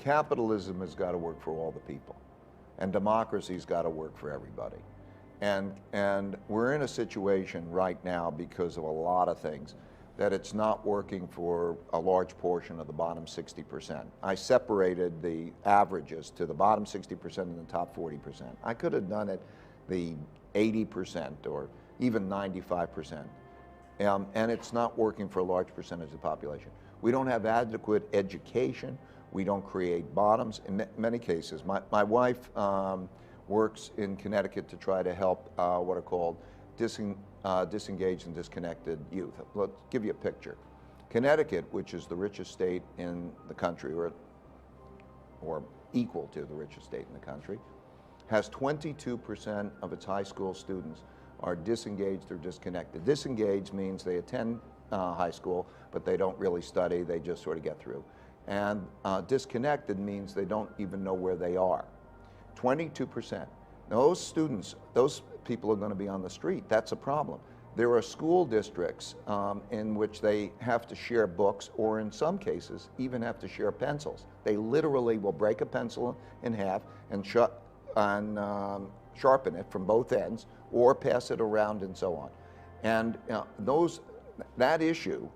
capitalism has got to work for all the people, and democracy's got to work for everybody. And we're in a situation right now, because of a lot of things, that it's not working for a large portion of the bottom 60%. I separated the averages to the bottom 60% and the top 40%. I could have done it the 80% or even 95%. And it's not working for a large percentage of the population. We don't have adequate education. We don't create bottoms. In many cases, my wife works in Connecticut to try to help what are called disengaged and disconnected youth. Let's give you a picture. Connecticut, which is the richest state in the country, or equal to the richest state in the country, has 22% of its high school students are disengaged or disconnected. Disengaged means they attend high school, but they don't really study, they just sort of get through. And disconnected means they don't even know where they are. 22%. Those students, those people are going to be on the street. That's a problem. There are school districts in which they have to share books, or in some cases even have to share pencils. They literally will break a pencil in half and sharpen it from both ends, or pass it around and so on. And that issue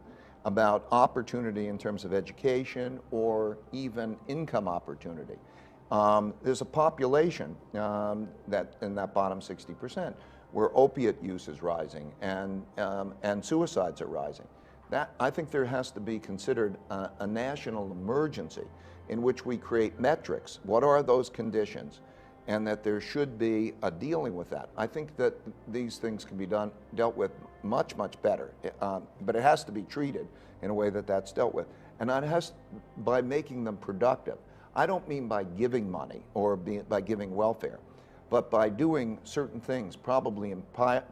about opportunity in terms of education or even income opportunity. There's a population that in that bottom 60% where opiate use is rising and suicides are rising. That, I think there has to be considered a national emergency in which we create metrics. What are those conditions? And that there should be a dealing with that. I think that these things can be dealt with much, much better, but it has to be treated in a way that that's dealt with. And that has, by making them productive. I don't mean by giving money or by giving welfare, but by doing certain things, probably in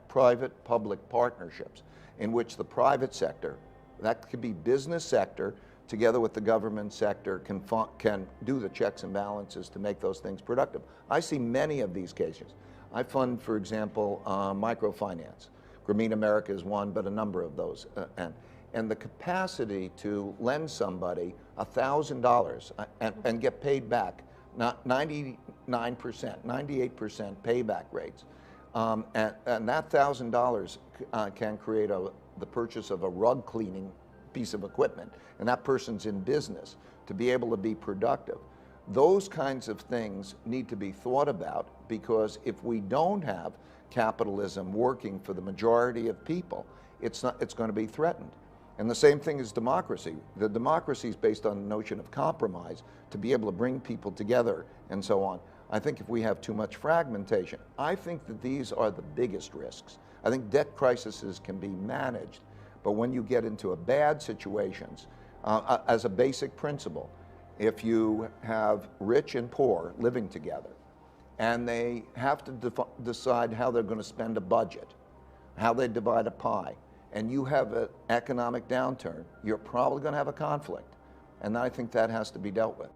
private-public partnerships, in which the private sector, that could be business sector, together with the government sector, can do the checks and balances to make those things productive. I see many of these cases. I fund, for example, microfinance. Grameen America is one, but a number of those. And the capacity to lend somebody $1,000 and get paid back, not 99%, 98% payback rates. And that $1,000 can create the purchase of a rug cleaning piece of equipment, and that person's in business to be able to be productive. Those kinds of things need to be thought about, because if we don't have capitalism working for the majority of people, it's going to be threatened. And the same thing is democracy. The democracy is based on the notion of compromise, to be able to bring people together and so on. I think if we have too much fragmentation, I think that these are the biggest risks. I think debt crises can be managed, but when you get into bad situations, as a basic principle, if you have rich and poor living together, and they have to decide how they're going to spend a budget, how they divide a pie, and you have an economic downturn, you're probably going to have a conflict. And I think that has to be dealt with.